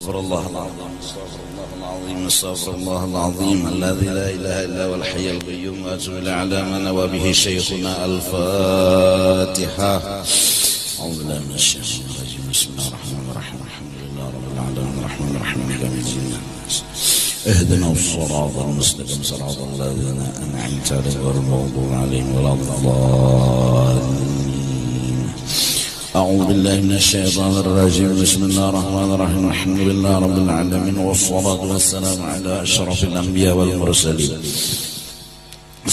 استغفر الله العظيم استغفر الله العظيم الذي لا اله الا هو الحي القيوم واتوب الى على ما نوى به شيخنا. الفاتحه. اعوذ بالله من الشيطان الرجيم. بسم الله الرحمن الرحيم. الحمد لله رب العالمين الرحمن الرحيم مالك يوم الدين. اهدنا الصراط المستقيم صراط الذين انعمت عليهم غير المغضوب عليهم ولا الضالين. أعوذ بالله من الشيطان الرجيم. بسم الله الرحمن الرحيم. الحمد لله رب العالمين والصلاة والسلام على أشرف الأنبياء والمرسلين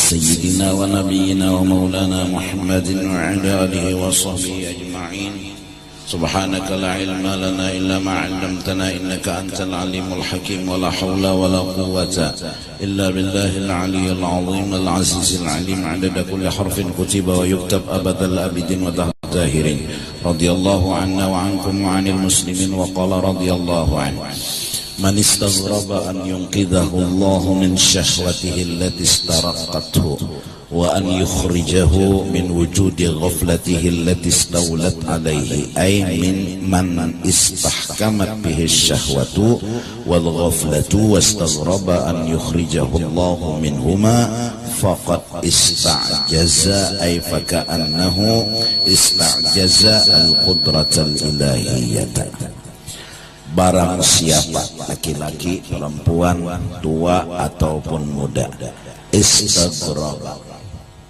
سيدنا ونبينا ومولانا محمد وعلى آله وصحبه أجمعين. سبحانك لا علم لنا إلا ما علمتنا إنك أنت العليم الحكيم. ولا حول ولا قوة إلا بالله العلي العظيم العزيز العليم. عدد كل حرف كتب ويكتب أبد الأبدين والداهرين. رضي الله عنا وعنكم وعن المسلمين. وقال رضي الله عنه: من استغرب أن ينقذه الله من شهوته التي استرقته وأن يخرجه من وجود غفلته التي استولت عليه، أي من استحكمت به الشهوة والغفلة واستغرب أن يخرجه الله منهما فقد استعجز، أي فكأنه استعجز القدرة الإلهية. Barang siapa, laki-laki, perempuan, tua ataupun muda, istaghraba,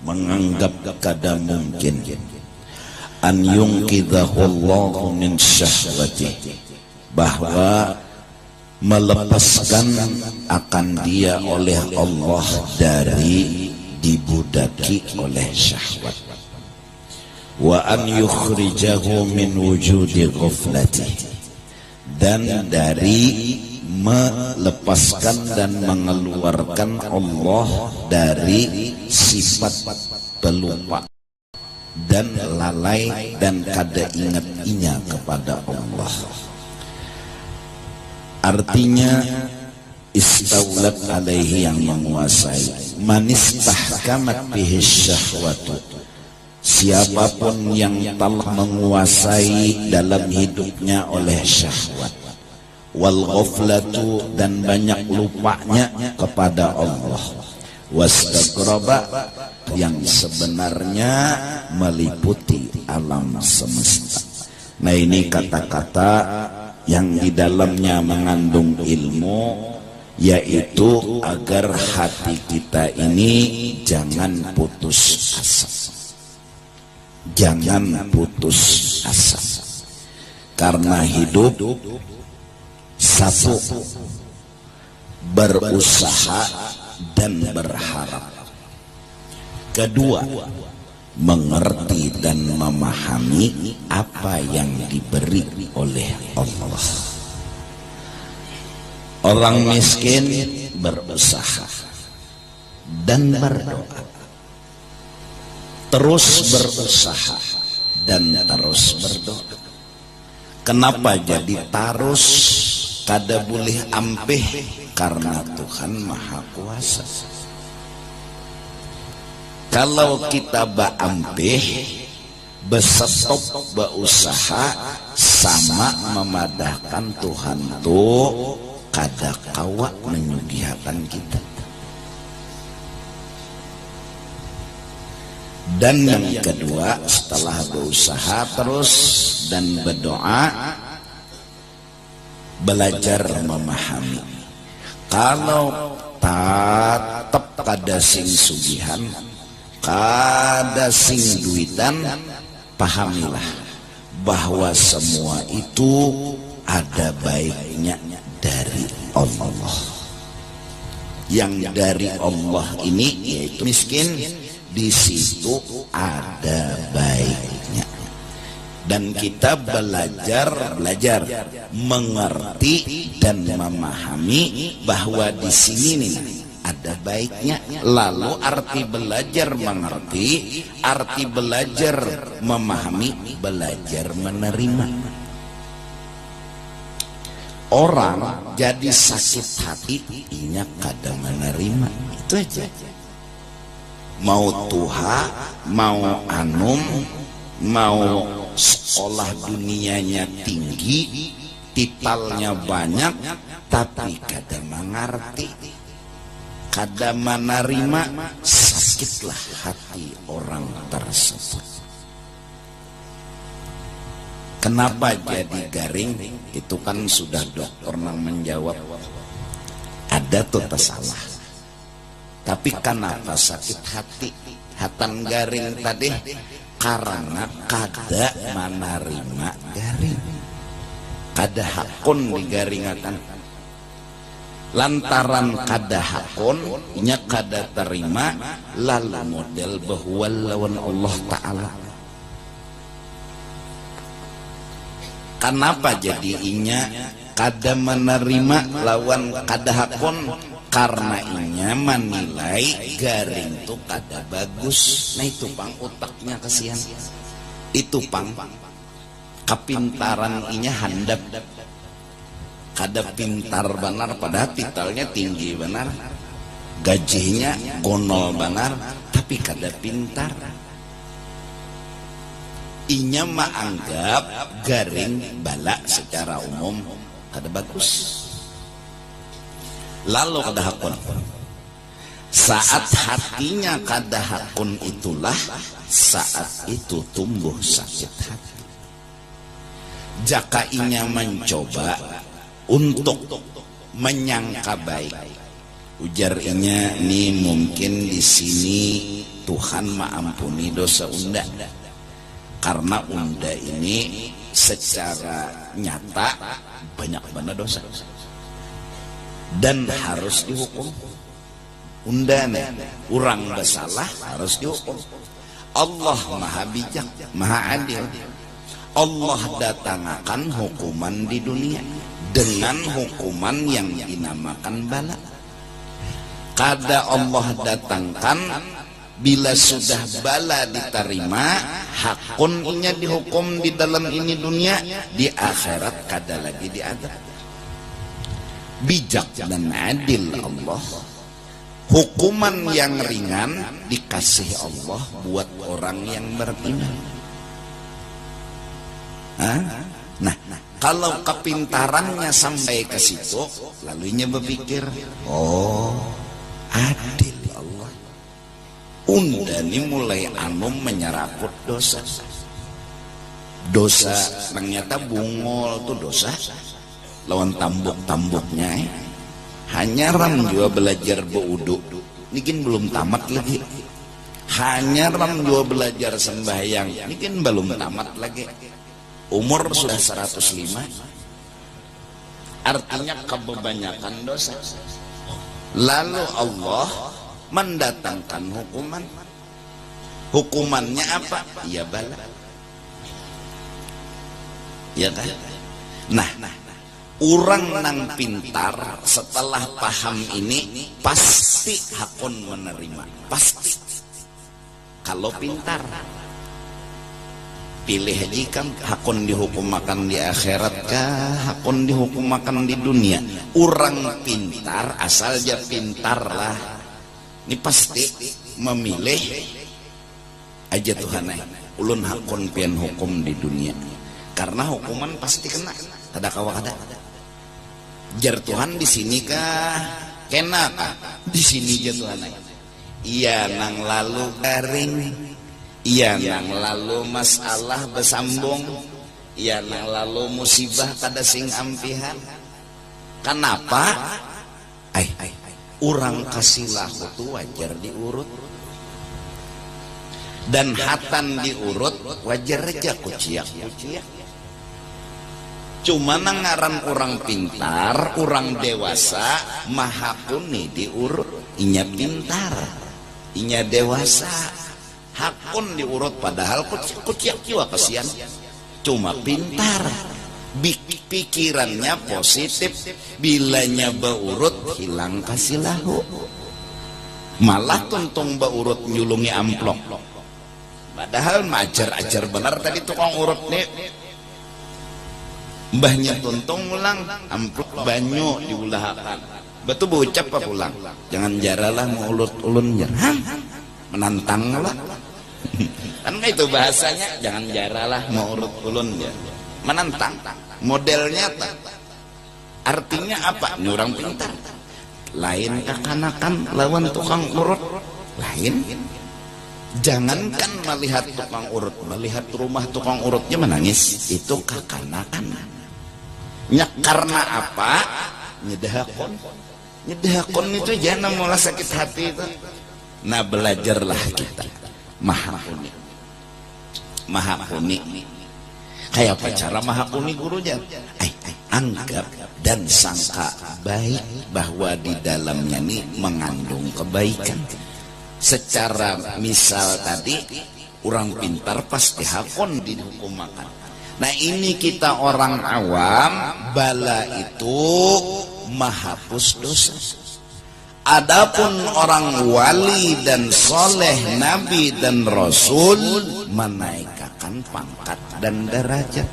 menganggap kada mungkin, an yunqidhahullahu min syahwati, bahwa melepaskan akan dia oleh Allah dari dibudaki oleh syahwat, wa an yukhrijahu min wujudi ghaflati, dan dari melepaskan dan mengeluarkan Allah dari sifat pelupa dan lalai dan kada ingat-inya kepada Allah. Artinya istaulat alaihi, yang menguasai, manistahkamat bihi syahwatu, siapapun yang telah menguasai dalam hidupnya oleh syahwat, wal ghaflatu, dan banyak lupanya kepada Allah, wastaghraba, yang sebenarnya meliputi alam semesta. Nah, ini kata-kata yang di dalamnya mengandung ilmu, yaitu agar hati kita ini jangan putus asa. Jangan putus asa, karena hidup satu, berusaha dan berharap. Kedua, mengerti dan memahami apa yang diberi oleh Allah. Orang miskin berusaha dan berdoa, terus berusaha dan terus berdoa. Kenapa jadi tarus kada boleh ampih? Karena Tuhan Maha Kuasa. Kalau kita baampih, besetop berusaha, sama memadahkan Tuhan tuh kada kawa menyugihakan kita. Dan yang kedua, setelah berusaha terus dan berdoa, belajar memahami. Kalau tetap kada sing sugihan, kada sing duitan, pahamilah bahwa semua itu ada baiknya dari Allah. Yang dari Allah ini yaitu miskin, di situ ada baiknya. Dan kita belajar mengerti dan memahami bahwa di sini nih ada baiknya. Lalu arti belajar mengerti, arti belajar memahami, belajar menerima. Orang jadi sakit hati, inya kada menerima. Itu aja. Mau tuha, mau anum, mau sekolah dunianya tinggi, titalnya banyak tapi kada mengerti, kada menerima, sakitlah hati orang tersebut. Kenapa jadi garing? Itu kan sudah dokter nang menjawab. Ada tuh salah. Tapi kenapa sakit hati? Hatan garing tadi karena kada menerima garing. Kada hakun digaringatan. Lantaran kada hakun, nya kada terima, lalu model bahwa lawan Allah Ta'ala. Kenapa jadi inya kada menerima lawan kada hakun? Karena inya menilai garing itu kada bagus. Nah itu pang otaknya kasihan. Itu pang kepintaran inya handap. Kada pintar benar, padahal titalnya tinggi benar, gajinya gonol benar, tapi kada pintar. Inya menganggap garing bala secara umum kada bagus. Lalu kada hakun. Saat hatinya kada hakun itulah saat itu tumbuh sakit hati. Jaka inya mencoba untuk menyangka baik, ujar inya, nih mungkin di sini Tuhan mengampuni dosa unda, karena unda ini secara nyata banyak banget dosa dan harus dihukum. Unda nih orang bersalah harus dihukum. Allah maha bijak, maha adil. Allah datangkan hukuman di dunia dengan hukuman yang dinamakan bala. Kada Allah datangkan bila sudah bala diterima, hakun inya dihukum di dalam ini dunia, di akhirat kada lagi diadab. Bijak dan adil Allah. Hukuman yang ringan dikasih Allah buat orang yang beriman. Nah, kalau kepintarannya sampai ke situ, lalunya berpikir, oh, adil Allah. Unda ini mulai menyeraput dosa. Dosa ternyata bungol tuh dosa. Lawan tambuk-tambuknya. Hanya ram juga belajar beuduk. Ini belum tamat lagi. Hanya ram juga belajar sembahyang. Ini belum tamat lagi. Umur sudah 105, artinya kebanyakan dosa. Lalu Allah mendatangkan hukuman. Hukumannya apa? Ya bala. Ya kan? Nah, orang nang pintar setelah paham ini pasti hakun menerima. Pasti. Kalau pintar. Pilih aja kan hakun dihukum makan di akhirat kah, hakun dihukum makan di dunia. Orang pintar asal aja pintar lah. Ini pasti memilih aja Tuhan ulun hakun pian hukum di dunia. Karena hukuman pasti kena. Kada kawa kada. Jar Tuhan di sini kah? Kena kah? Di sini aja Tuhan. Iya nang lalu garing. Iya nang lalu masalah bersambung. Iya nang lalu musibah kada sing ampihan. Kenapa? Orang kasih lahu itu wajar diurut. Dan hatan diurut wajar aja kuciak-kuciak. Cuma nangaran orang pintar, orang dewasa, maha kuni diurut. Inya pintar, inya dewasa. Hakun diurut padahal kuciak jiwa kasihan. Cuma pintar, pikirannya positif. Bilanya beurut hilang kasih lahu. Malah tuntung beurut nyulungi amplop. Padahal majar-ajar benar tadi tukang urut nih. Mbahnya tuntung ulang amplop banyu diulahakan. Betul bocap apa pulang. Jangan jaralah mau ulut-ulun jar. Menantang lah. Kan itu bahasanya, jangan jaralah mau urut ulun ya. Menantang. Model nyata. Artinya apa? Nyurang pintar. Lain kekanakan lawan tukang urut. Lain. Jangankan melihat tukang urut, melihat rumah tukang urutnya menangis, itu kekanakan. Karena apa? Nyedahakon. Nyedahakon itu jangan malah sakit hati itu. Nah, belajarlah kita. Maha Kuni. Maha Kuni. Kayak apa cara Maha Kuni gurunya? Anggap dan sangka baik bahwa di dalamnya ini mengandung kebaikan. Secara misal tadi, orang pintar pasti hakon dihukum makan. Nah, ini kita orang awam, bala itu menghapus dosa. Adapun orang wali dan soleh, nabi dan rasul, menaikkan pangkat dan derajat.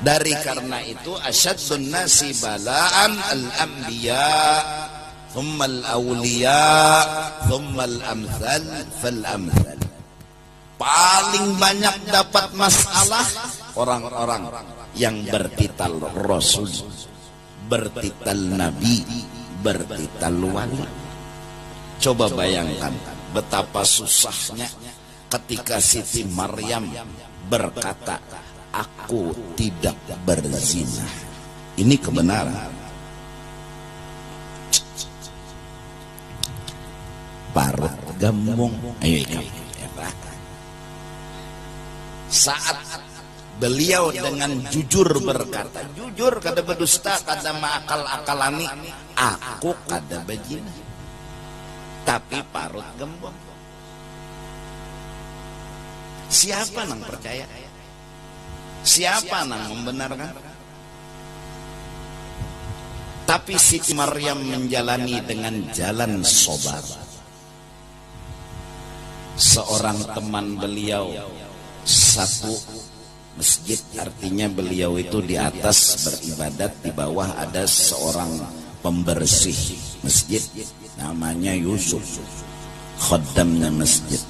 Dari karena itu asyaddun nasi balaan al-anbiya, thumma al-awliya, thumma al-amthal fal-amthal. Paling banyak dapat masalah orang-orang yang bertitel rasul, bertitel nabi, bertitel wali. Coba bayangkan betapa susahnya ketika Siti Maryam berkata, aku tidak berzina. Ini kebenaran. Parut gembung. Ayo saat beliau dengan jujur berkata, jujur kada berdusta, kada maakal-akalani, aku kada berzina. Tapi parut gembung. Siapa nang percaya? Siapa nang membenarkan? Tapi Siti Maryam menjalani dengan jalan sobar. Seorang teman beliau satu masjid, artinya beliau itu di atas beribadat, di bawah ada seorang pembersih masjid namanya Yusuf, khaddamnya masjid.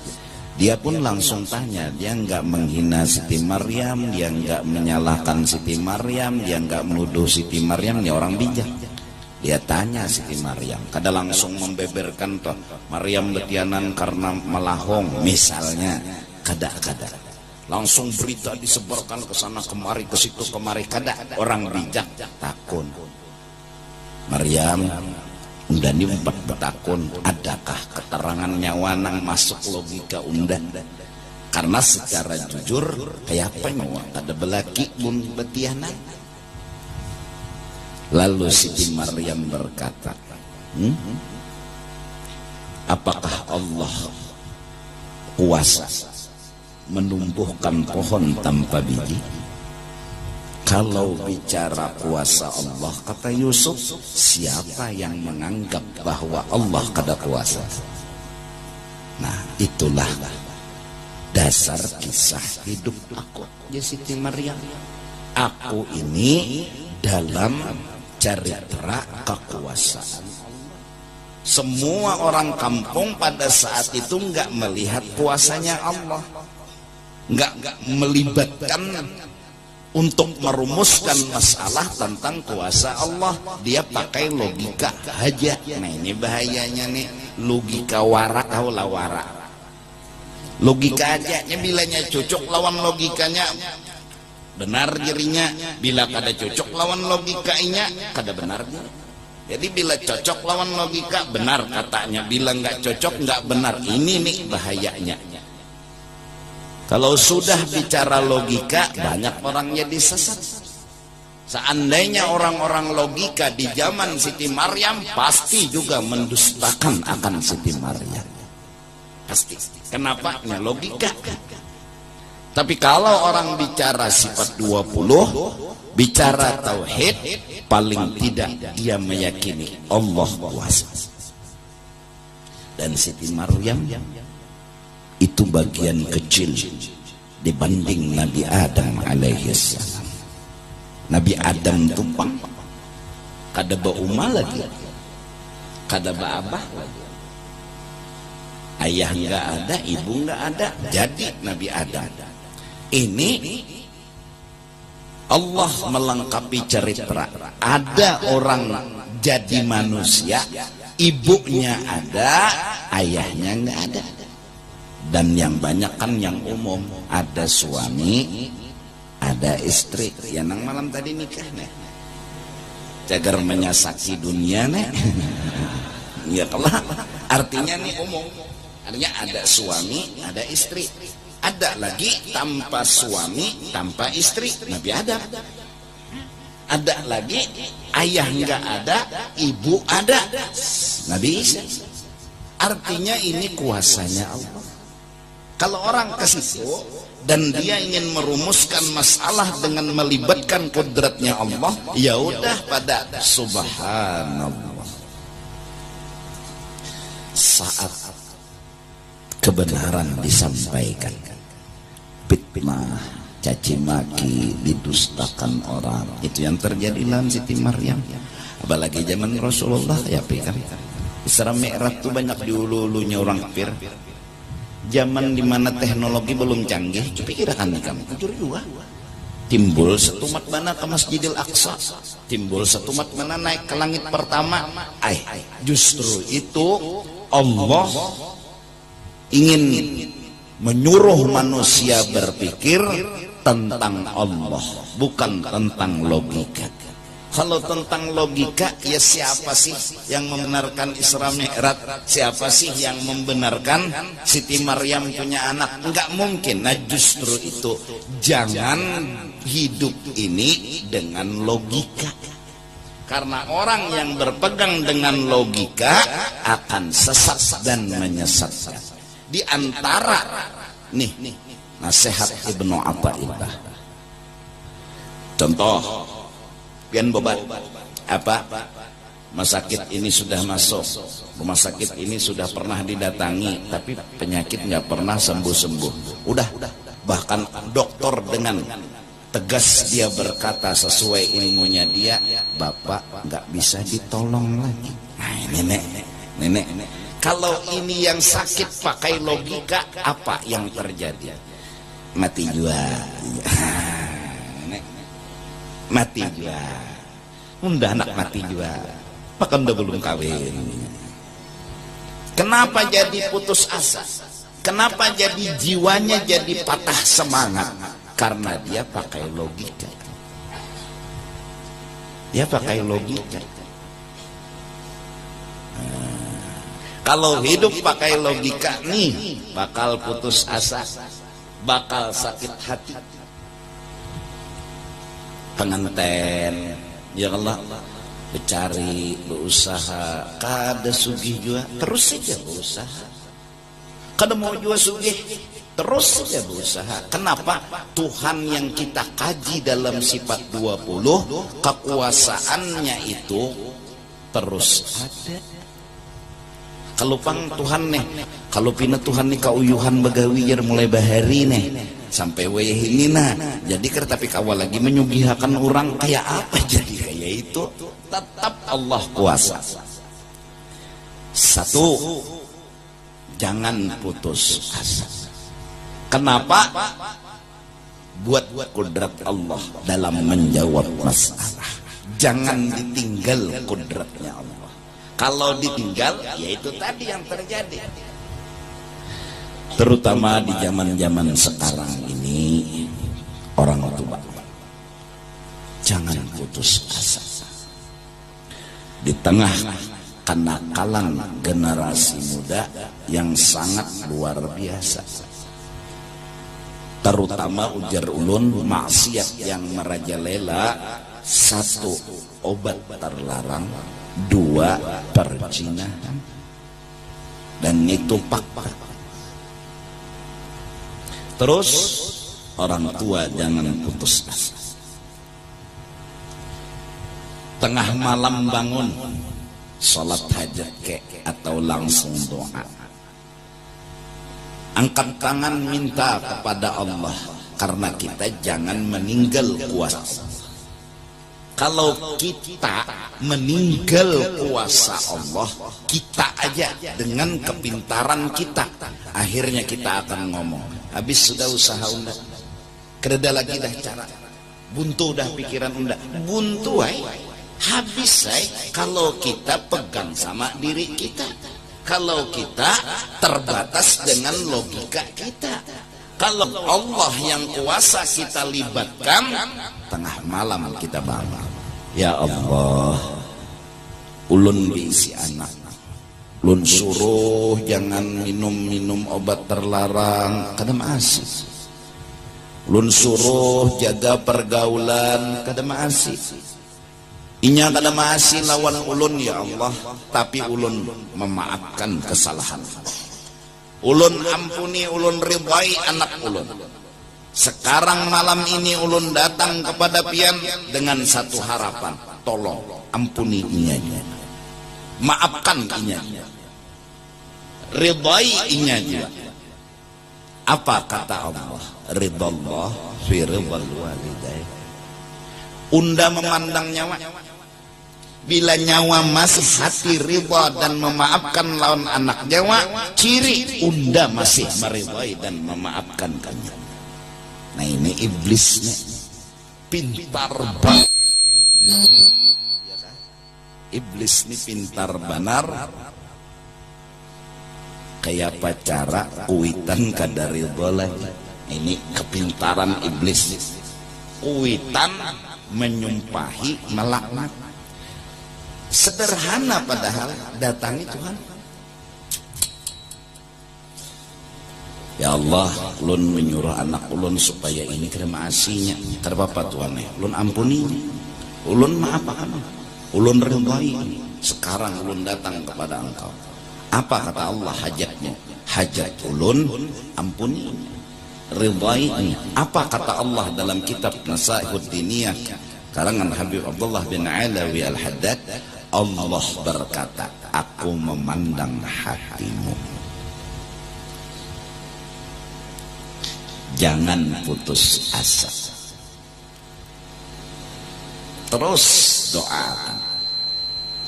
Dia pun langsung tanya, dia nggak menghina Siti Maryam, dia nggak menyalahkan Siti Maryam, dia nggak menuduh Siti Maryam, dia orang bijak. Dia tanya Siti Maryam, kada langsung membeberkan toh Maryam betianan karena melahong misalnya, kada langsung berita disebarkan ke sana kemari, ke situ kemari, kada. Orang bijak takun. Maryam undani empat betakun, adakah keterangan nyawa nang masuk logika undan? Karena secara jujur kayak apa nyawa kada belaki pun betianan. Lalu Siti Maryam berkata, apakah Allah kuasa menumbuhkan pohon tanpa biji? Kalau bicara kuasa Allah, kata Yusuf, siapa yang menganggap bahwa Allah kada kuasa? Nah, itulah dasar kisah hidup aku, ya Siti Maryam. Aku ini dalam cerita kekuasaan. Semua orang kampung pada saat itu enggak melihat kuasanya Allah, enggak melibatkan untuk merumuskan masalah tentang kuasa Allah. Dia pakai logika aja. Nah, ini bahayanya nih, logika warak. Tahu lah warak, logika aja. Bilanya cocok lawan logikanya benar jerinya, bila kada cocok lawan logikanya kada benar. Jadi bila cocok lawan logika benar katanya, bila nggak cocok nggak benar. Ini nih bahayanya. Kalau sudah bicara logika, banyak orang jadi sesat. Seandainya orang-orang logika di zaman Siti Maryam, pasti juga mendustakan akan Siti Maryam. Pasti. Kenapa? Ya logika. Tapi kalau orang bicara sifat 20, bicara tauhid, paling tidak dia meyakini Allah kuasa. Dan Siti Maryam itu bagian kecil dibanding Nabi Adam alaihissalam. Nabi Adam tumpang, kada bauma lagi, kada baabah lagi. Ayah enggak ada, ibu enggak ada, jadi Nabi Adam. Ini Allah melengkapi cerita. Ada orang jadi manusia, ibunya ada, ayahnya nggak ada. Dan yang banyak kan yang umum, ada suami, ada istri. Ya nang malam tadi nikah nih, cagar menyasaki dunia nih. Ya kelak, artinya nih umum. Artinya ada suami, ada istri. Ada lagi tanpa suami, tanpa istri, Nabi Adam. Ada lagi ayah nggak ada, ibu ada, Nabi Isa. Artinya ini kuasanya Allah. Kalau orang ke situ dan dia ingin merumuskan masalah dengan melibatkan kudratnya Allah, ya udah pada subhanallah. Saat kebenaran disampaikan, fitnah, caci maki, didustakan orang, itu yang terjadi dalam Siti Maryam. Apalagi zaman Rasulullah, ya pikir Isra Mi'raj itu banyak diulu-ulunya orang kafir. Zaman dimana teknologi belum canggih, pikirkan nih kamu, timbul setumat mana ke Masjidil Aqsa, timbul setumat mana naik ke langit pertama. Justru itu Allah ingin menyuruh manusia berpikir tentang Allah, bukan tentang logika. Kalau tentang logika, ya siapa sih yang membenarkan Isra Mi'raj? Siapa sih yang membenarkan Siti Maryam punya anak? Enggak mungkin. Nah justru itu, jangan hidup ini dengan logika. Karena orang yang berpegang dengan logika akan sesat dan menyesatkan. Di antara nih nasihat Ibnu Athaillah. Contoh, pian bebat apa? Rumah sakit ini sudah masuk, rumah sakit ini sudah pernah didatangi, tapi penyakit nggak pernah sembuh-sembuh. Udah, bahkan dokter dengan tegas dia berkata sesuai ilmunya dia, bapak nggak bisa ditolong lagi. Nah, nenek. Kalau ini yang sakit pakai logika, apa yang terjadi? Mati juga. Mati juga. Udah anak mati juga. Bahkan udah belum kawin. Kenapa jadi putus asa? Kenapa jadi jiwanya jadi patah semangat? Karena dia pakai logika. Dia pakai logika. Kalau hidup pakai logika nih, bakal putus asa, bakal sakit hati. Penganten, ya Allah, bercari, berusaha, kada sugih juga, terus saja berusaha. Kada mau juga sugih, terus saja berusaha. Kenapa? Tuhan yang kita kaji dalam sifat 20, kekuasaannya itu terus ada. Kalau pang Tuhan nih, kalau pina Tuhan nih kauyuhan bagawi jar mulai bahari nih sampai wayah ini nah. Jadi tapi kawal lagi menyugihakan orang kayak apa jadi kayak itu. Tetap Allah kuasa. Satu, jangan putus asa. Kenapa? Buat kudrat Allah dalam menjawab masalah. Jangan ditinggal kudratnya Allah. Kalau ditinggal, ya itu tadi yang terjadi. Terutama di zaman-zaman sekarang ini, orang tua, jangan putus asa. Di tengah kenakalan generasi muda yang sangat luar biasa, terutama ujar ulun maksiat yang merajalela. Satu, obat terlarang. Dua, perzinahan. Dan itu fakta. Terus orang tua jangan putus asa. Tengah malam bangun, sholat hajat atau langsung doa. Angkat tangan minta kepada Allah, karena kita jangan meninggal kuasa. Kalau kita meninggal kuasa Allah, kita aja dengan kepintaran kita, akhirnya kita akan ngomong, habis sudah usaha unda, kereda lagi dah cara, Buntu dah pikiran unda, buntu habis kalau kita pegang sama diri kita, kalau kita terbatas dengan logika kita. Kalau Allah yang kuasa kita libatkan, tengah malam kita bangun, ya Allah, ulun diisi anak, ulun suruh jangan minum obat terlarang, kada masih. Ulun suruh jaga pergaulan, kada masih. Inya kada masih lawan ulun ya Allah, tapi ulun memaafkan kesalahan. Ulun ampuni, ulun ridhai anak ulun. Sekarang malam ini ulun datang kepada pian dengan satu harapan, tolong ampuni inya, maafkan inya, ridhai inya juga. Apa kata Allah? Ridallah fi ridal walidain. Unda memandang nyawa. Bila nyawa masih hati ridha dan memaafkan lawan anak nyawa, ciri unda masih meridhai dan memaafkan kanya. Nah ini iblisnya pintar banget. Iblis ini pintar benar. Kayak pacara kuitan kada ridha lagi. Ini kepintaran iblis. Kuitan menyumpahi melaknat. Sederhana padahal datangi Tuhan. Ya Allah, ulun menyuruh anak ulun supaya ini terima asihnya. Terpapa Tuhan, ulun ampuni, ulun maafkan, ulun ridhai. Sekarang ulun datang kepada Engkau. Apa kata Allah hajatnya? Hajat ulun ampuni, ridhai. Apa kata Allah dalam kitab Nasaihud Diniyah karangan Habib Abdullah bin Alawi Al-Haddad? Allah berkata, aku memandang hatimu. Jangan putus asa. Terus doakan.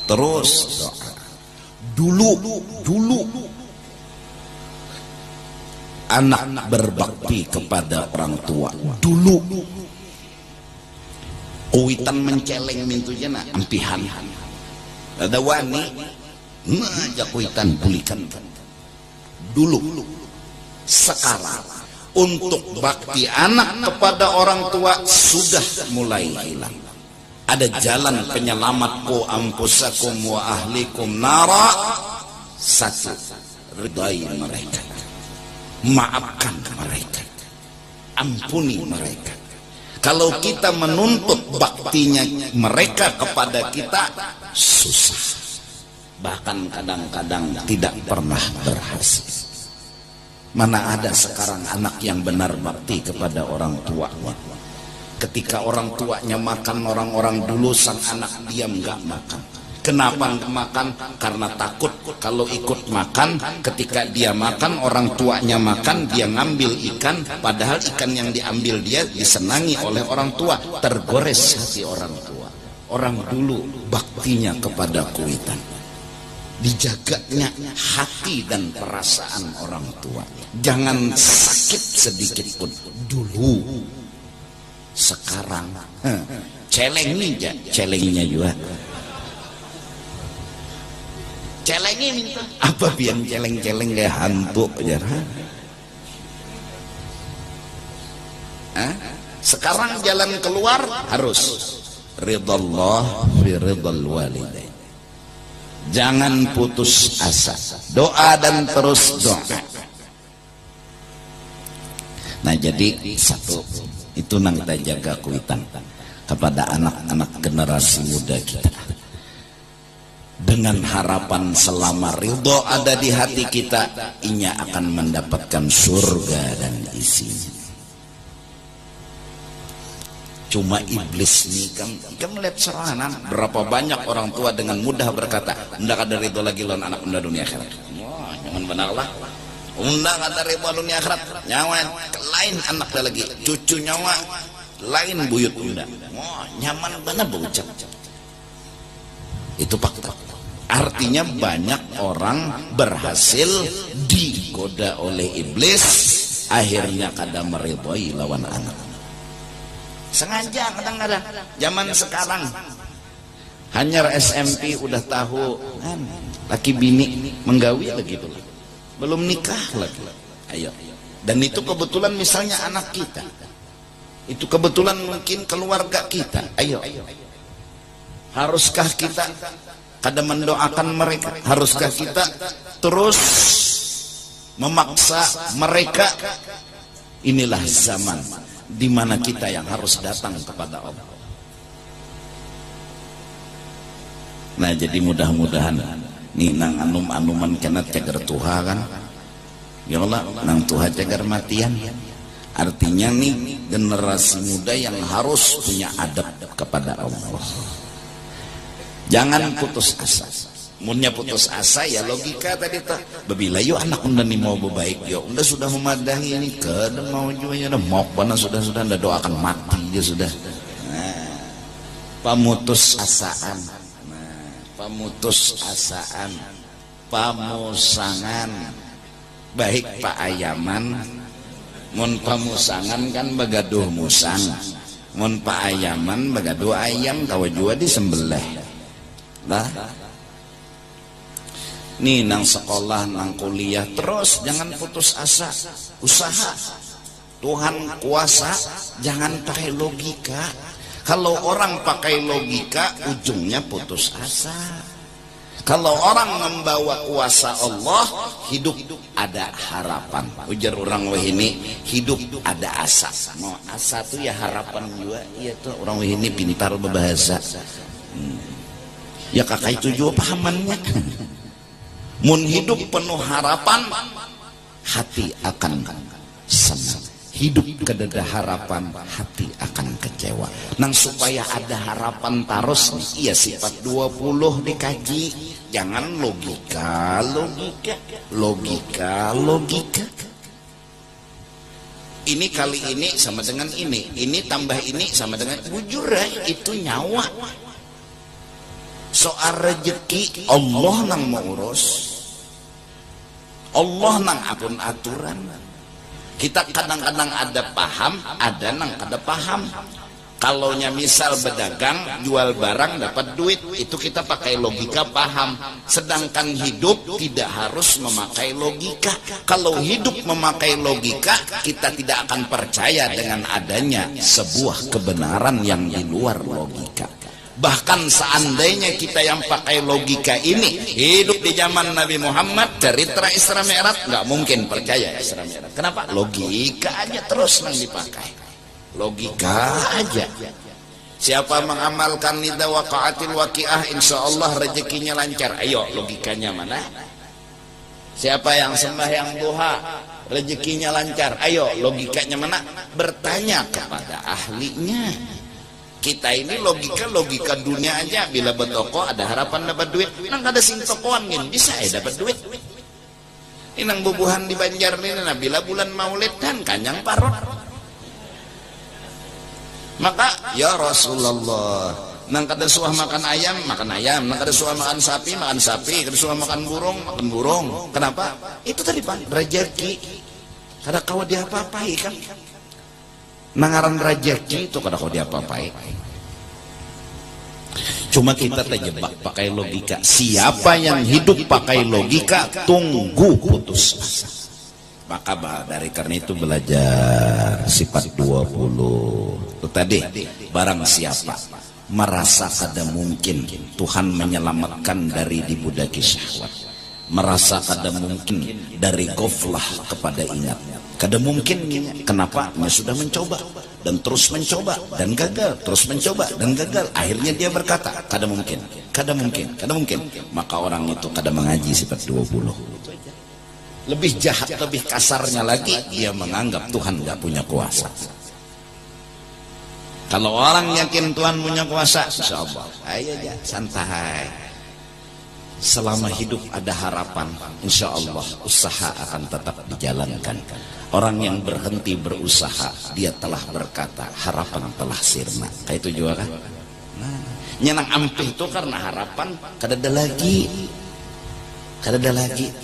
Terus doa. Dulu anak berbakti kepada orang tua. Dulu kuitan menceleng mintunya nak ampihan. Ada wani ngajak kuitan bulikan. Dulu. Sekarang untuk bakti anak kepada orang tua sudah mulai hilang. Ada jalan penyelamat ku ampusakum wa ahlikum nara. Satu, ridai mereka, maafkan mereka, ampuni mereka. Kalau kita menuntut baktinya mereka kepada kita, susah, bahkan kadang-kadang tidak pernah berhasil. Mana ada sekarang anak yang benar bakti kepada orang tuanya? Ketika orang tuanya makan, orang-orang dulu sang anak diam nggak makan. Kenapa nggak makan? Karena takut kalau ikut makan, ketika dia makan, orang tuanya makan, dia ngambil ikan, padahal ikan yang diambil dia disenangi oleh orang tua, tergores hati orang tua. Orang dulu baktinya kepada kuitan, dijaganya hati dan perasaan orang tua, jangan sakit sedikit pun dulu. Sekarang celengnya juga. Celengnya minta apa pian celeng-celeng kayak hantu aja. Sekarang jalan keluar harus ridallah fi ridal walidain. Jangan putus asa, doa dan terus doa. Nah jadi satu itu nang kita jaga kuitan kepada anak-anak generasi muda kita, dengan harapan selama ridho ada di hati kita, inya akan mendapatkan surga dan isinya. Cuma iblis nih kan melihat serangan. Berapa banyak orang tua dengan mudah berkata, ndak ada ridho lagi lawan anak unda dunia akhirat. Wah, jangan benar lah. Unda ada ridho dunia akhirat, nyawa lain anak lagi, cucu nyawa lain buyut unda. Wah, nyaman benar berucap. Itu fakta. Artinya banyak orang berhasil digoda oleh iblis, akhirnya kada meridhoi lawan anak. sengaja kadang-kadang. Zaman sekarang hanya SMP udah tahu kan, laki bini menggawi lagi tuh, belum nikah lagi. Ayo, dan itu kebetulan misalnya anak kita, itu kebetulan mungkin keluarga kita. Ayo, haruskah kita kadang mendoakan mereka? Haruskah kita terus memaksa mereka? Inilah zaman di mana kita yang harus datang kepada Allah. Nah, jadi mudah-mudahan nih nang anum-anuman kena cagar tuha kan, ya Allah nang tuha cagar matian. Artinya nih generasi muda yang harus punya adab kepada Allah. Jangan putus asa. Munnya putus asa ya logika tadi tuh. Babila yo anak unda nih mau berbaik yo, unda sudah memadahi ini ke mau juga ya mau bana sudah unda doakan mati dia sudah. Nah, pamutus asaan. Pamutus asaan, pamusangan, baik Pak Ayaman, mun pamusangan kan bagaduh musang, mun Pak Ayaman bagaduh ayam kau jua disembelih, lah. Nih nang sekolah, nang kuliah terus jangan putus asa, usaha. Tuhan kuasa, jangan pakai logika. Kalau orang pakai logika, ujungnya putus asa. Kalau orang membawa kuasa Allah, hidup ada harapan. Ujar orang wahini, hidup ada asa. Mau asa tuh ya harapan juga. Iya tuh orang wahini pintar berbahasa. Ya kakak itu juga pahamannya. Mun hidup penuh harapan, hati akan senang. Hidup kedada harapan, hati akan kecewa. Nang supaya ada harapan terus nih, iya sifat 20 dikaji. Jangan logika. Ini kali ini sama dengan ini tambah ini sama dengan bujur itu nyawa. Soal rezeki Allah nang mengurus, Allah nang atur aturan. Kita kadang-kadang ada paham, ada nang kada paham. Kalaunya misal berdagang, jual barang dapat duit, itu kita pakai logika paham. Sedangkan hidup tidak harus memakai logika. Kalau hidup memakai logika, kita tidak akan percaya dengan adanya sebuah kebenaran yang di luar logika. Bahkan seandainya kita yang pakai logika ini hidup di zaman Nabi Muhammad, cerita Isra Mi'raj, nggak mungkin percaya Isra Mi'raj. Kenapa? Logika aja terus yang dipakai, logika aja. Siapa mengamalkan nida waqa'atil waqi'ah, insya Allah rezekinya lancar. Ayo, logikanya mana? Siapa yang sembahyang duha, rezekinya lancar. Ayo, logikanya mana? Bertanya kepada ahlinya. Kita ini logika dunia aja. Bila bertoko ada harapan dapat duit, nang ada sing tokoan gini bisa dapat duit. Ini nang bubuhan di Banjar ini, nah bila bulan Maulid kan kanyang parot. Maka ya Rasulullah, nang kada suah makan ayam, nang kada suah makan sapi, kada suah makan burung. Kenapa? Itu tadi Pak, rezeki. Kada kau dia apa-apai kan? Nangaran rezeki itu kada kau dia apa-apai. Cuma kita terjebak pakai logika. Siapa yang hidup pakai logika, tunggu putus asa. Maka dari karena itu belajar sifat 20 itu tadi. Barang siapa merasa kada mungkin Tuhan menyelamatkan dari dibudaki syahwat, merasa kada mungkin dari ghaflah kepada ingat, kada mungkin. Kenapa? Dia sudah mencoba dan terus mencoba dan gagal, terus mencoba dan gagal. Akhirnya dia berkata, kada mungkin. Maka orang itu kada mengaji sifat 20. Lebih jahat, lebih kasarnya lagi, dia menganggap Tuhan gak punya kuasa. Kalau orang yakin Tuhan punya kuasa, insya Allah, ayo aja, santai. Selama hidup ada harapan, insya Allah usaha akan tetap dijalankan. Orang yang berhenti berusaha, dia telah berkata harapan telah sirna. Kayak itu juga kan? Nah, nyenang ampih itu karena harapan kada ada lagi.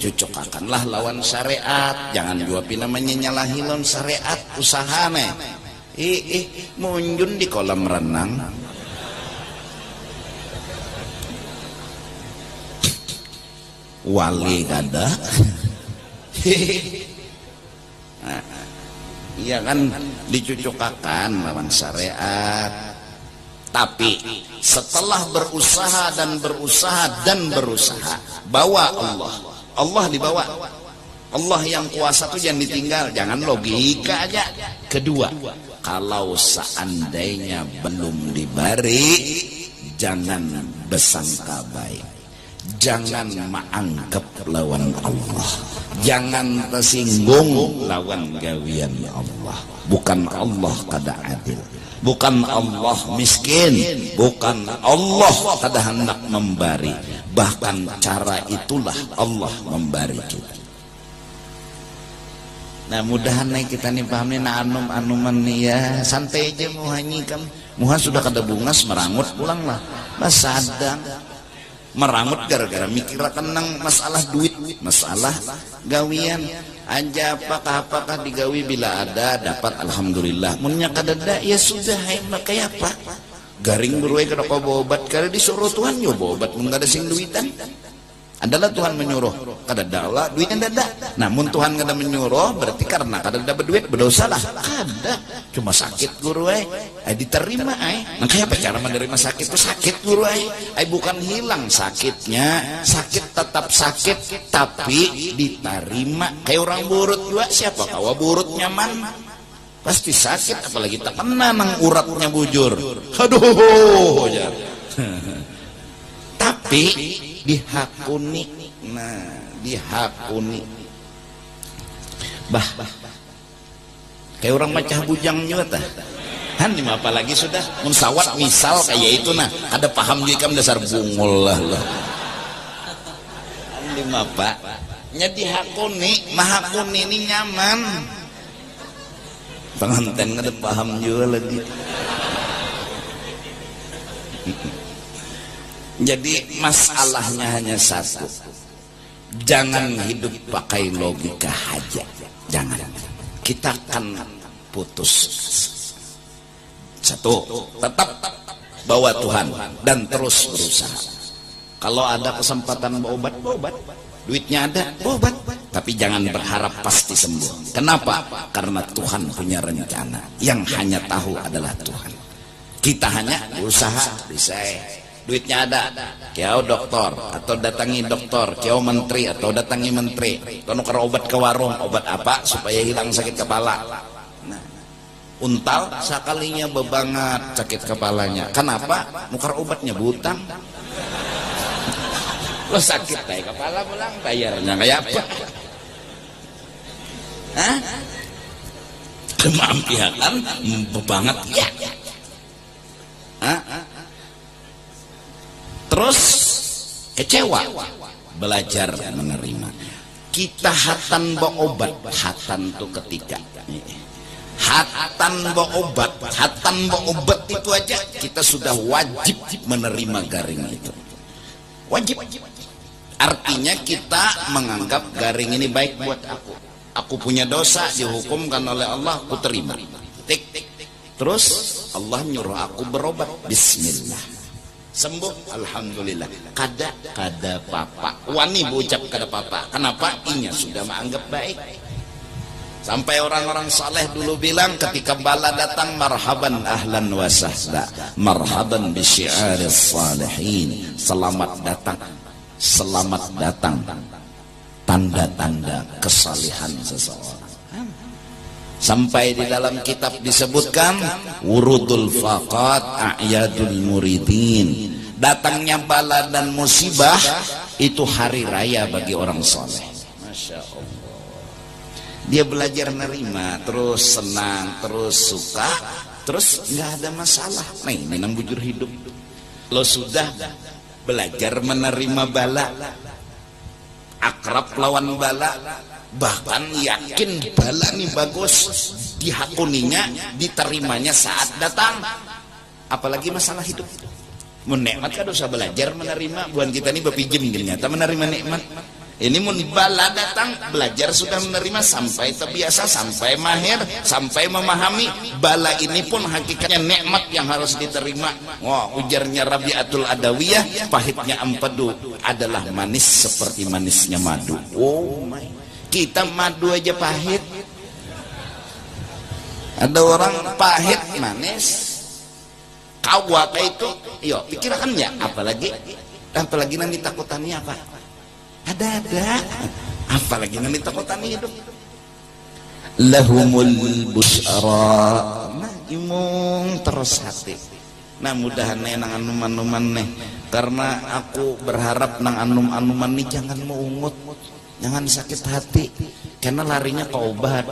Cocokkanlah lawan syariat. Jangan juga namanya nyalahi lawan syariat usahane. munjun di kolam renang. Wali kada. Iya kan dicucukakan lawan syariat. Tapi setelah berusaha dan berusaha bawa Allah dibawa. Allah yang kuasa tuh jangan ditinggal, jangan logika aja. Kedua, kalau seandainya belum diberi, jangan bersangka baik, jangan menganggap lawan Allah, jangan tersinggung lawan gawian Allah. Bukan Allah kada adil, bukan Allah miskin, bukan Allah kada hendak memberi, bahkan cara itulah Allah memberi kita. Nah mudahan kita nih paham nih, nah anuman nih ya, santai aja muhanyi kan, muha sudah kada bungas merangut pulang lah, sadang merangut gara-gara mikir kenang masalah duit, masalah gawian aja apakah digawi bila ada dapat alhamdulillah, munnya kada ada ya sudah, kayak apa garing beruai kada kau obat kada disuruh Tuhan nyoba obat mun kada sing duitan. Adalah Tuhan menyuruh, kada ada duitnya ada. Namun Tuhan kada menyuruh berarti karena kada dapat duit berdosa lah. Kada, cuma sakit guru diterima Nah kayak apa cara menerima sakit itu? Sakit guru bukan hilang sakitnya, sakit tetap sakit tapi diterima. Kayak orang burut juga, siapa kawa burut nyaman? Pasti sakit, apalagi tak kena nang uratnya bujur. Aduh ya. Tapi dihakuni, dihakuni kayak orang macah bujang juga tah kan lima apalagi sudah mensawat misal kayak itu ada paham juga kan dasar bungul lah lima pak nya dihakuni, mahakuni ini nyaman pengantin ada paham juga lagi. Jadi masalahnya hanya satu, jangan hidup pakai logika aja, jangan. Kita akan putus. Satu, tetap bawa Tuhan dan terus berusaha. Kalau ada kesempatan berobat, duitnya ada, berobat. Tapi jangan berharap pasti sembuh. Kenapa? Karena Tuhan punya rencana. Yang hanya tahu adalah Tuhan. Kita hanya berusaha, bisa. Duitnya ada, kiau dokter atau datangi dokter, kiau menteri atau datangi menteri, atau nukar obat ke warung, obat apa supaya hilang sakit kepala. Nah, untal sekalinya bebangat sakit kepalanya. Kenapa? Nukar obatnya butang. Lo sakit kayak kepala pulang bayarnya kayak apa? Hah? Kemampian bebangat ya. Hah? Terus kecewa, belajar menerima. Kita hatan berobat, hatan itu ketiga. Hatan berobat itu aja kita sudah wajib menerima garing itu. Wajib. Artinya kita menganggap garing ini baik buat aku. Aku punya dosa dihukumkan oleh Allah, aku terima. Terus Allah nyuruh aku berobat, bismillah. Sembuh alhamdulillah, kada papa wani berucap kada papa. Kenapa? Inya sudah menganggap baik. Sampai orang-orang saleh dulu bilang ketika bala datang, marhaban ahlan wa sahla, marhaban bi syi'aris salihin, selamat datang tanda-tanda kesalihan seseorang. Sampai di dalam kitab disebutkan wurudul faqat a'yadul muridin, datangnya bala dan musibah itu hari raya bagi orang soleh. Masya Allah, dia belajar nerima, terus senang, terus suka, terus nggak ada masalah. Nah ini nang bujur hidup. Lo sudah belajar menerima bala, akrab lawan bala, bahkan yakin bala nih bagus, dihakuninya, diterimanya saat datang. Apalagi masalah hidup. Mun nikmat kan usah belajar menerima. Bukan kita nih berpinjem ternyata menerima nikmat. Ini mun bala datang, belajar sudah menerima sampai terbiasa, sampai mahir, sampai memahami. Bala ini pun hakikatnya nikmat yang harus diterima. Wah, ujarnya Rabi'atul Adawiyah, pahitnya ampadu adalah manis seperti manisnya madu. Oh my. Kita madu aja pahit. Ada orang pahit manis. Kawak itu, yo pikirkan ya, apalagi nanti takutannya apa? Ada apalagi nanti takutan hidup. Lahumul busyara, nah imung terus hati. Nah mudahan nang anuman-anuman nih, karena aku berharap nang anum-anuman nih jangan meungut, jangan sakit hati, karena larinya ke obat,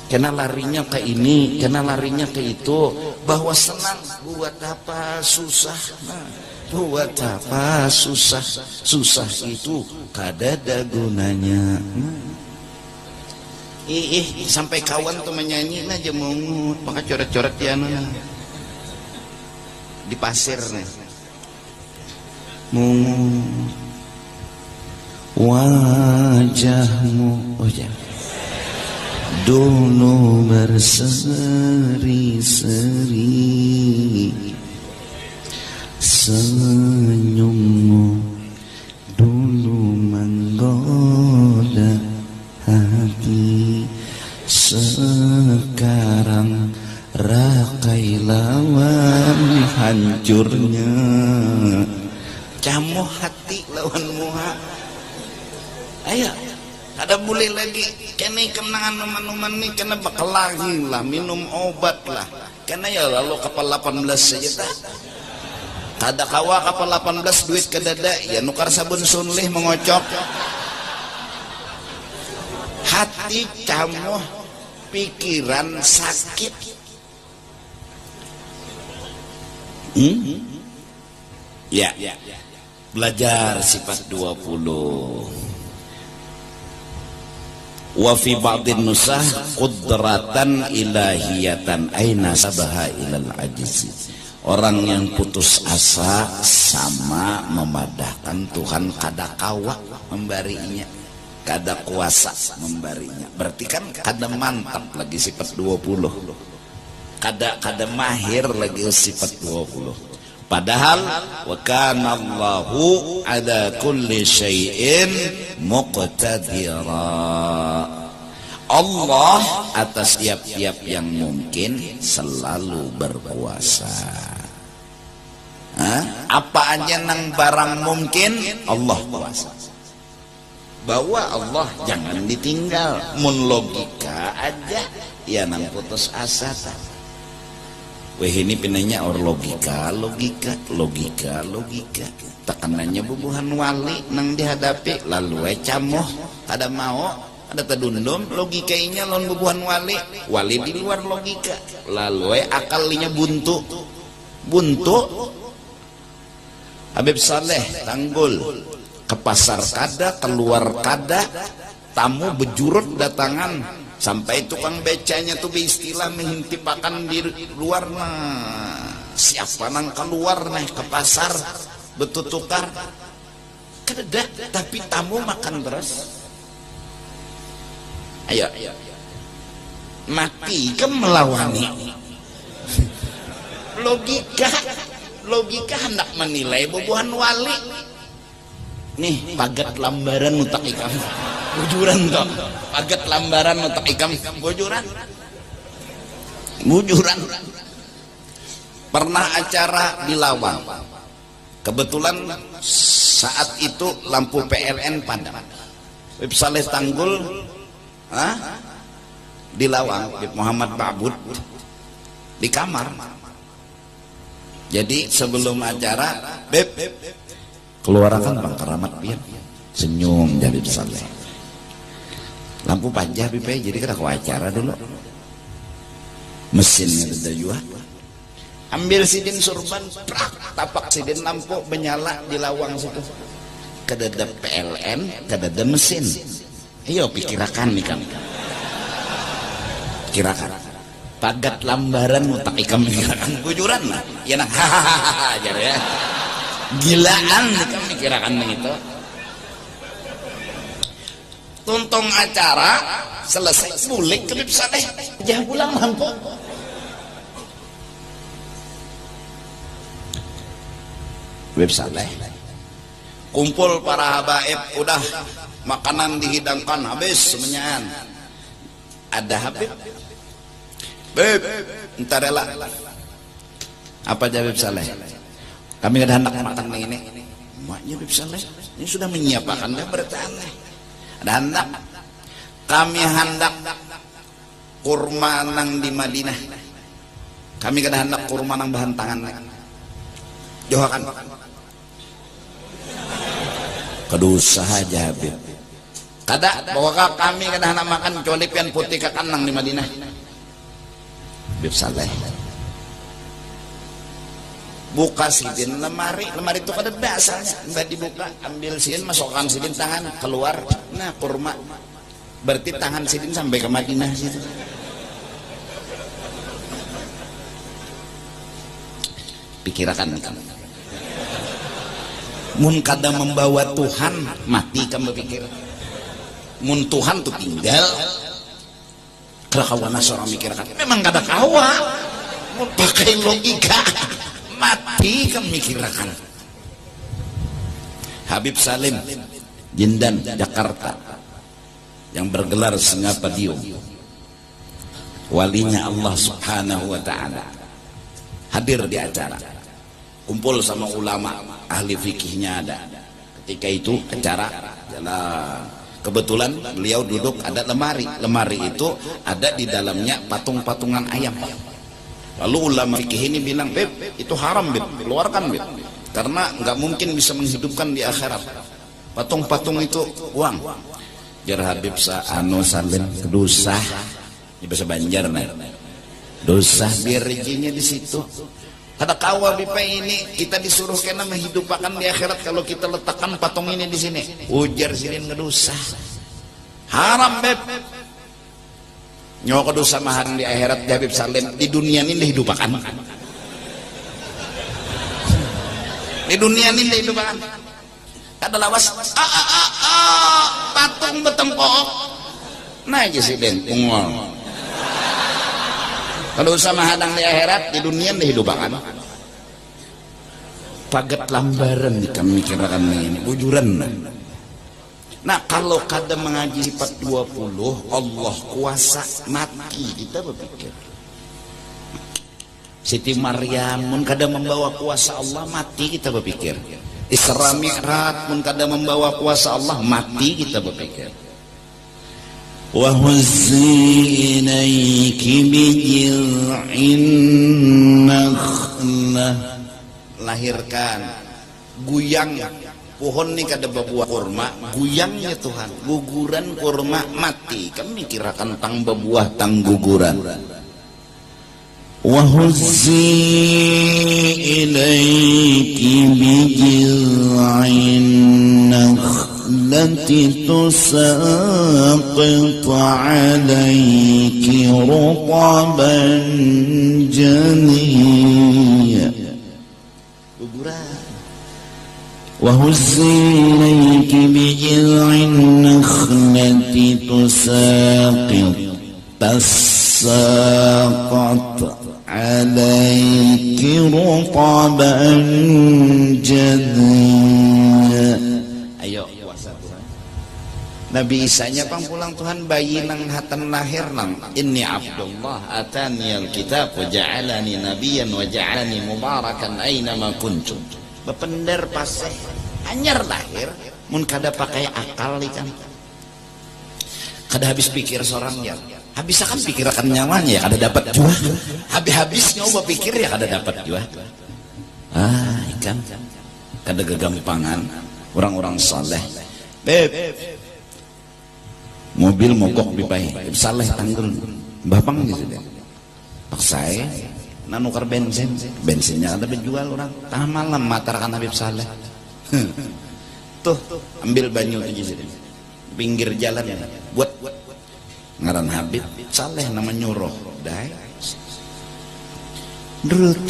karena larinya ke ini, karena larinya ke itu. Bahwa senang buat apa susah, nah buat apa susah, susah itu kadada gunanya. Sampai kawan tuh menyanyi aja mungut, maka coret-coret ya di pasir nih. Mungut wajahmu, oh ya, dulu berseri-seri, senyummu dulu menggoda hati, sekarang rakai lawan hancurnya, camuh hati lawan muha. Ayo, ada boleh lagi kena kenangan numan-numan nih, kena bakal lagi lah minum obat lah, kena ya lalu kapal 18 saja tak. Kada kawa kapal 18 duit ke dada ya nukar sabun sunlih mengocok. Hati kamu pikiran sakit. Ya, belajar sifat 20. Wa fi ba'din nusah qudratan ilahiyatan aina sabaha ilal ajizi. Orang yang putus asa sama memadahkan Tuhan kada kawa membarinya, kada kuasa membarinya. Berarti kan kada mantap lagi sifat 20, kada mahir lagi sifat 20. Padahal wa kana Allahu ala kulli syai'in muqtadira. Allah atas tiap-tiap yang mungkin selalu berkuasa. Apa aja nang barang mungkin Allah kuasa. Bahwa Allah jangan ditinggal. Mun logika aja ya nang putus asa tak. Weh ini pinanya or logika. Tekanannya bubuhan wali nang dihadapi lalu camoh ada mau ada tedundum logikanya lawan bubuhan wali di luar logika lalu akalnya buntu. Habib Saleh Tanggul ke pasar kada, keluar kada, tamu bejurut datangan, sampai tukang becanya tuh beristilah menghintipakan di luar. Nah siapa nang keluar nih ke pasar betutukar kada, tapi tamu makan terus. Ayo mati ke melawani logika hendak menilai bubuhan wali nih. Pagat lambaran utak ikam bujuran toh, pagat lambaran utak ikam bujuran. Pernah acara di Lawang, kebetulan saat itu lampu PLN padam. Habib Saleh Tanggul di Lawang, Habib Muhammad Ba'bud di kamar. Jadi sebelum acara, Beb, keluarkan Bang Keramat biar senyum jadi Saleh. Lampu panjang Beb, jadi kita ke acara dulu. Mesinnya ada juga. Ambil sidin surban, prak, tapak sidin lampu menyala di Lawang situ. Kedada PLN, kedada mesin. Ayo pikirakan nih kan. Kirakan. Pagat lambaran utak ikam mikirakan bujuran lah ya nah hahaha aja ya gilaan ikam mikirakan itu tuntung acara selesai bulik ke Habib Saleh jangan pulang mampu. Habib Saleh kumpul para habaib, udah makanan dihidangkan habis semuanya. Ada Habib, Beb, entar rela. Apa jawab Habib Saleh? Kami gak ada hendak makan ini. Maknya Habib Saleh ini sudah menyiapkan dah bertanya. Ada hendak. Kami hendak kurma nang di Madinah. Kami gak ada hendak kurma nang bahan tangan. Johakan. Kedusa aja Habib. Kada bahwa kami kada hendak makan kecuali pian putih kakanang di Madinah. Habib Saleh buka sidin lemari itu kada dasarnya, mbak dibuka, ambil sidin, masukkan sidin tangan keluar, nah kurma, berarti tangan sidin sampai ke Madinah situ. Pikirkan kamu, mun kada membawa Tuhan mati kamu pikir, mun Tuhan tuh tinggal, kerakawana seorang mikirkan, memang kada kawa, mun pakai logika. Mati kan mikirkan. Habib Salim Jindan Jakarta yang bergelar Sengapadium, walinya Allah Subhanahu wa ta'ala, hadir di acara, kumpul sama ulama ahli fikihnya ada. Ketika itu acara kebetulan beliau duduk, ada lemari itu ada di dalamnya patung-patungan ayam. Lalu ulama fikih ini bilang, Beb, itu haram Beb, keluarkan Beb, karena nggak mungkin bisa menghidupkan di akhirat. Patung-patung itu uang. Jar Habib Salim dosa, di bahasa Banjar nih, dosa biar rezekinya di situ. Kata kawa Bipa ini kita disuruh kena menghidupkan di akhirat kalau kita letakkan patung ini di sini. Ujar silin ngedosa, haram Beb. Nyawa dosa mahan di akhirat di Habib Salim, di dunia ini dihidupkan, di dunia ini dihidupkan. Ada lawas patung betempok nah aja sih den ungol. Kalau dosa mahadang di akhirat, di dunia dihidupkan. Pagat lambaran kami kirakan ini bujuran. Nah kalau kada mengaji sifat 20 Allah kuasa mati, kita berpikir Siti Maryam mun kada membawa kuasa Allah mati, kita berpikir Isra Mi'raj mun kada membawa kuasa Allah mati, kita berpikir wa huzzi ilaiki bijil'in nakhlah, lahirkan guyang pohon nih kada berbuah kurma, guyangnya Tuhan, guguran kurma mati, kami kirakan tang berbuah tang guguran. Wa huzzi ilaiki bijil'in nakhlati tusaqit 'alaiki rutaban janiyya, guguran. وهزي إليك بجذع النخلة تساقط عليك رطبا جنيا. Ayo puasa Tuhan. Nabi Isanya pang pulang Tuhan bayi nang hatan lahir nang inni Abdullah atani alkitab wa ja'alani nabiyyan wa ja'alani mubarakan aina ma kuntum. Bepender paseh anyar lahir mun kada pakai akal ikan, kada habis pikir seorang ya habis akan pikirkan nyawanya ya kada dapat jua, habis nyoba pikir ya kada dapat jua. Ikan kada gegampangan orang-orang saleh. Beb, mobil mogok bipai saleh tanggul bapang gitu deh paksa nanukar bensinnya ada berjual orang tengah malam matarakan Habib Saleh tuh ambil banyu di pinggir jalan ya buat ngaran Habib Saleh nama nyuruh dai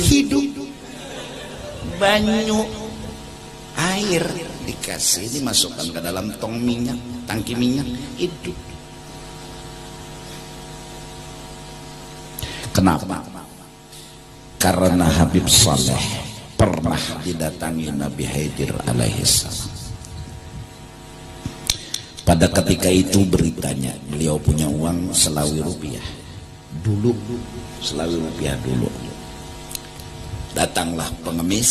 hidup banyu air dikasih, dimasukkan ke dalam tong minyak, tangki minyak, hidup. Kenapa? Karena Habib Saleh pernah didatangi Nabi Khidir alaihissalam. Pada ketika itu beritanya, beliau punya uang Selawi rupiah dulu, Selawi rupiah dulu. Datanglah pengemis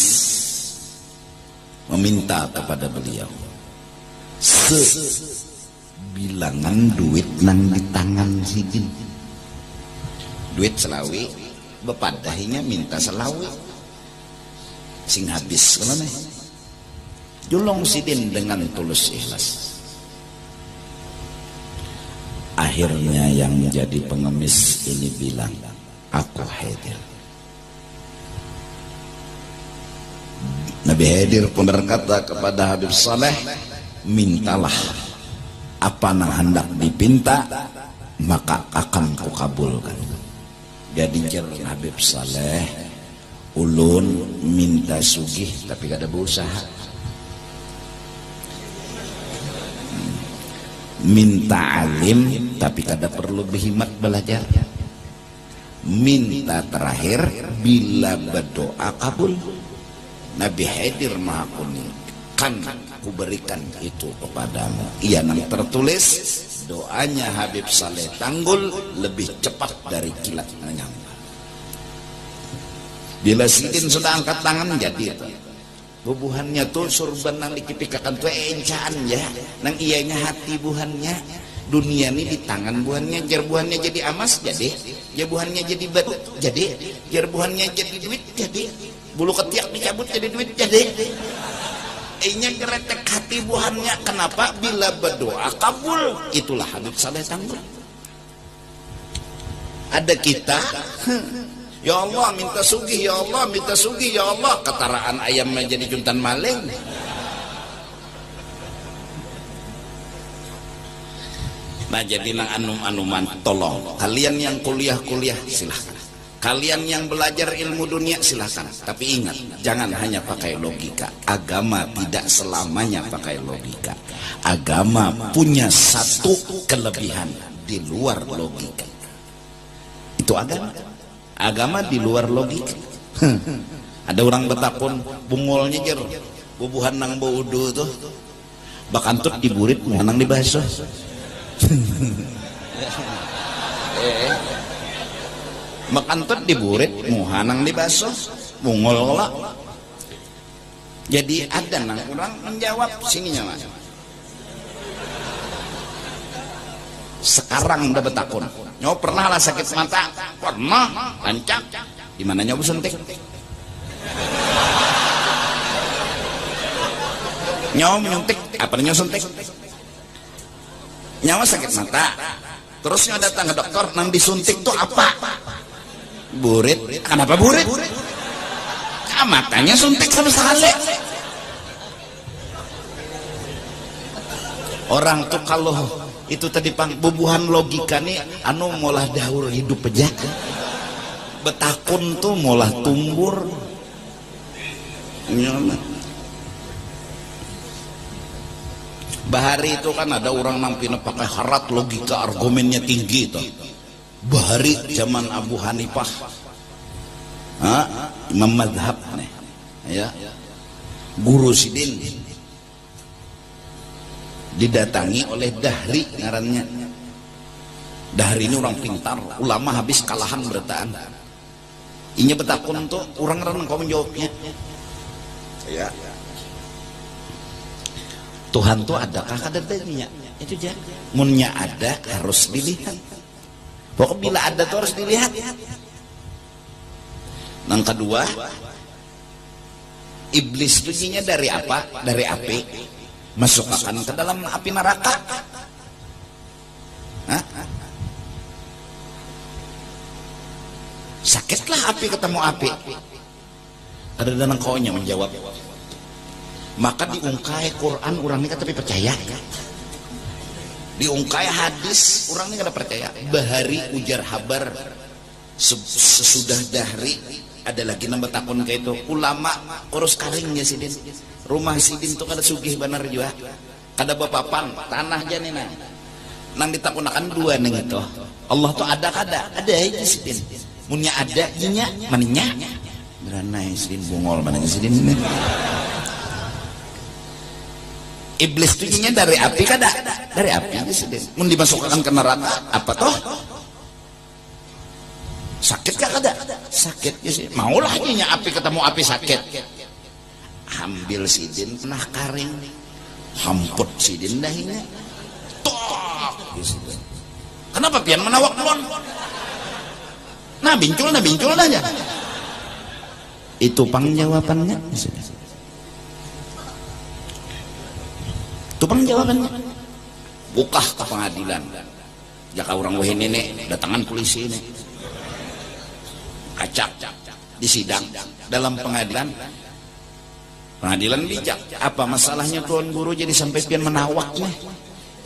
meminta kepada beliau sebilangan duit nang di tangan sidin, duit Selawi, bepadahinya minta Selawi sing habis kalau nih. Julung sidin dengan tulus ikhlas. Akhirnya yang menjadi pengemis ini bilang, aku Khidir. Nabi Khidir pun berkata kepada Habib Saleh, mintalah apa yang hendak dipinta, maka akan kukabulkan. Jadi jalan Habib Saleh, ulun minta sugih tapi kada berusaha, minta alim tapi kada perlu berhimat belajar, minta terakhir bila berdoa kabul. Nabi Khidir Maha Kuning, kan kuberikan itu kepadamu. Ia nang tertulis doanya Habib Saleh tanggul lebih cepat dari kilat nyamuk. Bila sidin sudah angkat tangan jadi itu bubuhannya tuh surban nang dikipikakan tuh encaan ya, nang ianya hati buhannya. Dunia ini di tangan buhannya, jar buhannya jadi emas jadi, jar buhannya jadi batu jadi, jar buhannya jadi duit jadi, bulu ketiak dicabut jadi duit jadi. Inya geretek hati buhannya. Kenapa? Bila berdoa kabul. Itulah Habib Saleh tanggul. Ada kita, ya Allah minta sugih, ya Allah minta sugih, ya Allah, ketaraan ayam menjadi juntan maling. Nah jadi nang anum-anuman, tolong kalian yang kuliah silahkan, kalian yang belajar ilmu dunia silahkan, tapi ingat jangan hanya pakai logika. Agama tidak selamanya pakai logika. Agama punya satu kelebihan di luar logika. Itu agama di luar logika. Ada orang betakun bungolnya jer bubuhan nang baudu tuh bakantut diburit nang dibasuh. Makantut diburit muhanang dibasuh mungol lah. Jadi ada nang orang menjawab sininya mas. Sekarang udah betakun. Nyawa pernah lah sakit mata? Pernah. Lancak. Di mana nyawa suntik? Nyawa menyuntik. Apa nyawa suntik? Nyawa sakit mata. Terus nyawa datang ke dokter, nang disuntik tuh apa? Burit. Kenapa burit? Matanya suntik sama sekali. Orang tuh kalau itu tadi bubuhan logika nih anu molah daur hidup aja. Betakun tuh molah tumbur. Bahari itu kan ada orang nampina pakai harat logika, argumennya tinggi tuh. Bahari zaman Abu Hanifah, Imam Madhab nih, ya, guru sidin didatangi oleh Dahri ngarannya. Dahri ini orang pintar, ulama habis kalahan bertaan. Inya betakun tuh orang-orang kau menjawabnya, ya. Tuhan tuh adakah kadang-kadangnya? Itu aja. Munnya ada harus dilihat. Pokoknya bila ada tuh harus dilihat. Yang kedua, iblis tujuannya dari apa? Dari api. Masukkan ke dalam api neraka. Sakitlah api ketemu api. Ada dan engkaunya menjawab. Maka diungkai Quran orang ini tapi percaya. Diungkai hadis orang ini kada percaya. Bahari ujar habar sesudah Dahri Ada lagi nambah takun kayak itu ulama kurus karingnya sidin. Rumah sidin tuh kada sugih benar juga. Kada bapapan tanah janina. Nang ditakunakan dua neng itu. Allah tuh ada kada? Ada aja sidin. Munnya ada nya maninya. Beranai sidin bungol mana sidin. Iblis tuh nya dari api kada? Dari api sidin. Mun dimasukkan ke neraka apa toh? Sakit gak kada? Sakit ya sih. Mau lagi nya api ketemu api sakit. Ambil sidin pernah karing. Hamput sidin dahinya. Tok. Kenapa pian menawak melon? Nah bincul aja. Itu pangjawabannya. Itu pangjawabannya. Buka ke pengadilan. Jaka orang weh nenek datangan polisi ini. Acak di sidang dalam pengadilan bijak apa masalahnya tuan guru jadi sampai pian menawaknya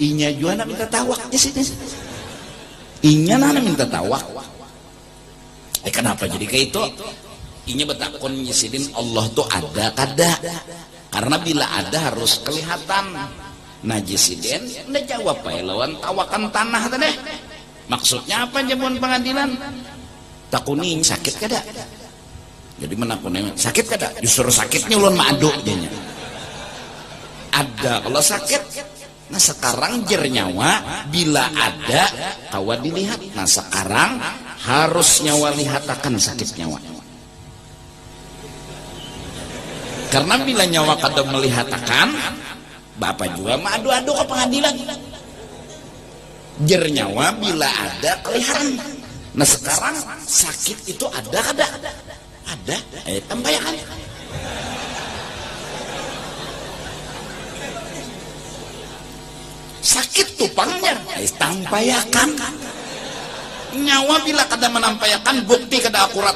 inya juga nak minta tawaknya sih inya nak minta tawak kenapa jadi kayak itu inya betakun nyisidin Allah tuh ada kada karena bila ada harus kelihatan najisiden udah jawab ya lawan tawakan tanah tadi maksudnya apa jamuan pengadilan takunin sakit kada jadi menakunin sakit kada justru sakitnya ulun madu jadinya ada kalau sakit nah sekarang jer nyawa bila ada tawa dilihat nah sekarang harus nyawa lihatakan sakit nyawa karena bila nyawa kada melihatakan bapak juga madu-adu ke pengadilan jer nyawa bila ada kelihatan. Nah sekarang sakit itu ada kada? Ada, tampayakan. Sakit tupangnya, tampayakan. Nyawa bila kada menampayakan bukti kada akurat.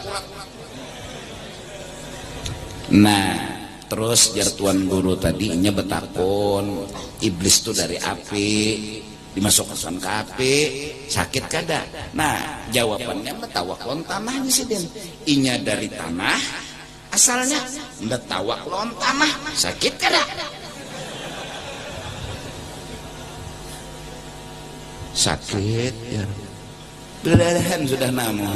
Nah terus jar tuan guru tadinya betakon iblis itu dari api. Dimasukkan ke api sakit kada nah jawabannya betawak lon tanahnya sidin inya dari tanah asalnya betawak lon tanah sakit kada sakit ya berdarahan sudah nama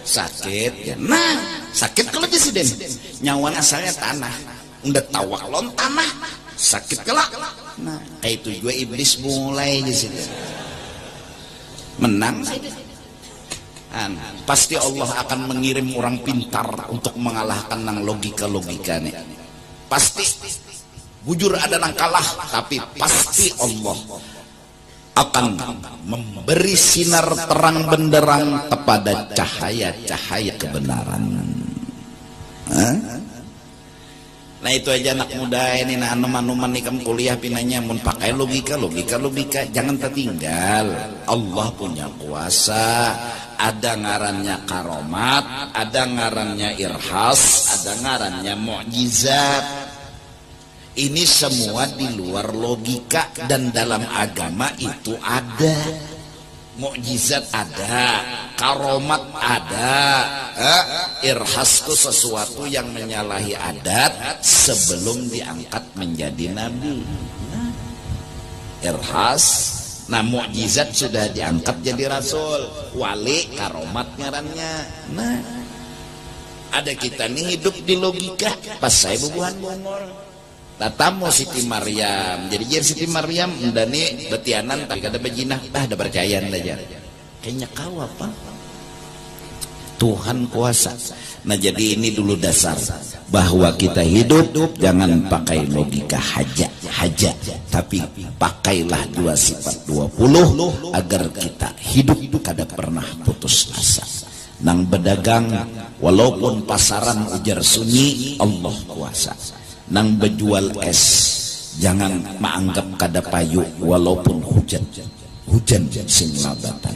sakit ya nah sakit kalau di sidin nyawan asalnya tanah udah tawak lon tanah sakit kelak nah kayak itu juga iblis mulai di situ menang pasti Allah akan mengirim orang pintar untuk mengalahkan nang logika nih pasti bujur ada nang kalah tapi pasti Allah akan memberi sinar terang benderang kepada cahaya-cahaya kebenaran. Nah itu aja anak muda ini nah anuman nih kamu kuliah pinanya mun pakai logika jangan tertinggal. Allah punya kuasa, ada ngarannya karomat, ada ngarannya irhas, ada ngarannya mukjizat. Ini semua di luar logika dan dalam agama itu ada. Mukjizat ada, karomat ada, irhas itu sesuatu yang menyalahi adat sebelum diangkat menjadi nabi. Irhas, nah mukjizat sudah diangkat jadi rasul, wali karomat ngarannya. Nah, ada kita nih hidup di logika, pas saya bubuhan bongol. Tatamu Siti Maryam, jadi Siti Maryam ndani betianan tapi kada bejinah, ada percayaan aja. Kayaknya kau apa? Tuhan kuasa. Nah jadi ini dulu dasar bahwa kita hidup jangan pakai logika haja, tapi pakailah 2 sifat 20 agar kita hidup kada pernah putus asa. Nang berdagang walaupun pasaran ujar sunyi, Allah kuasa. Nang berjual es jangan menganggap kada payu walaupun hujan sing labatan.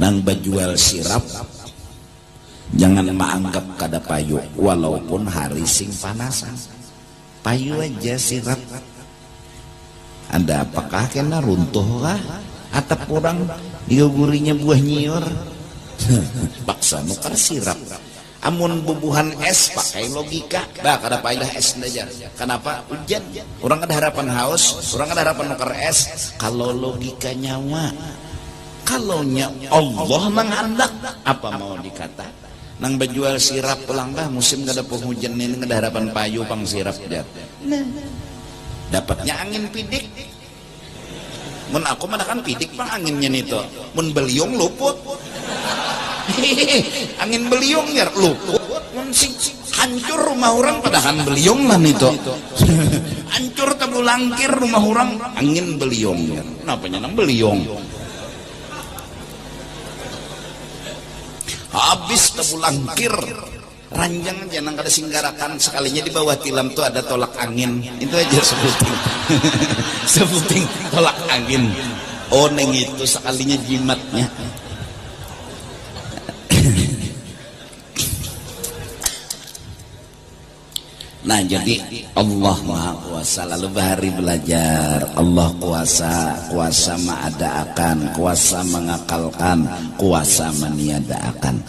Nang berjual sirap jangan menganggap kada payu walaupun hari sing panasan. Payu aja sirap. Anda apakah kena runtuh kah atap orang digugurinya buah nyiur Baksa nukar sirap. Amun bubuhan es pakai logika, dah kada payah es aja. Kenapa? Hujan. Orang ada harapan haus, orang ada harapan nukar es. Kalau logika nyawa, kalau Allah menghendak, apa mau dikata? Nang berjual sirap pulang dah musim kada penghujan ini kada harapan payu pang sirap dia. Nah, dapatnya angin pidik. Mun aku manakan pidik pang anginnya nito. Mun beliung luput. Angin beliung ya luput. Mun sing hancur rumah orang padahan beliung lah nito. Hancur tabulangkir rumah orang angin beliung ya. Kenapanya nang beliung? Habis tabulangkir ranjang aja nang kada singgarakan sekalinya di bawah tilam tuh ada tolak angin. Itu aja sebuting. Sebuting tolak angin. Oh neng itu sekalinya jimatnya. Nah jadi Allah Maha Kuasa, lalu bahari belajar Allah kuasa, kuasa mengadakan, kuasa mengakalkan, kuasa meniadakan.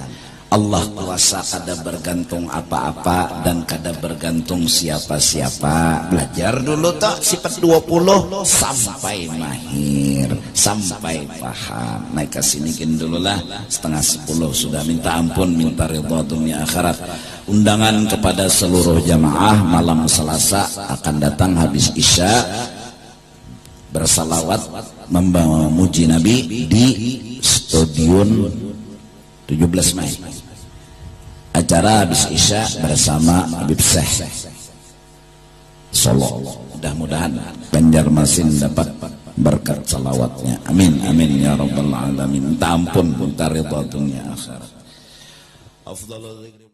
Allah kuasa kada bergantung apa-apa dan kada bergantung siapa-siapa. Belajar dulu tak sifat 20 sampai mahir, sampai paham. Naik ke sini dulu lah, setengah 10 sudah. Minta ampun, minta ridha dunia akhirat. Undangan kepada seluruh jamaah malam Selasa akan datang habis Isya bersalawat memuji Nabi di Stadion 17 Mei. Acara habis Isya bersama Habib Syekh Solo. Mudah-mudahan Banjarmasin dapat berkat salawatnya. Amin amin ya rabbal alamin. Minta ampun, minta ridha dunia akhirat. Afdalul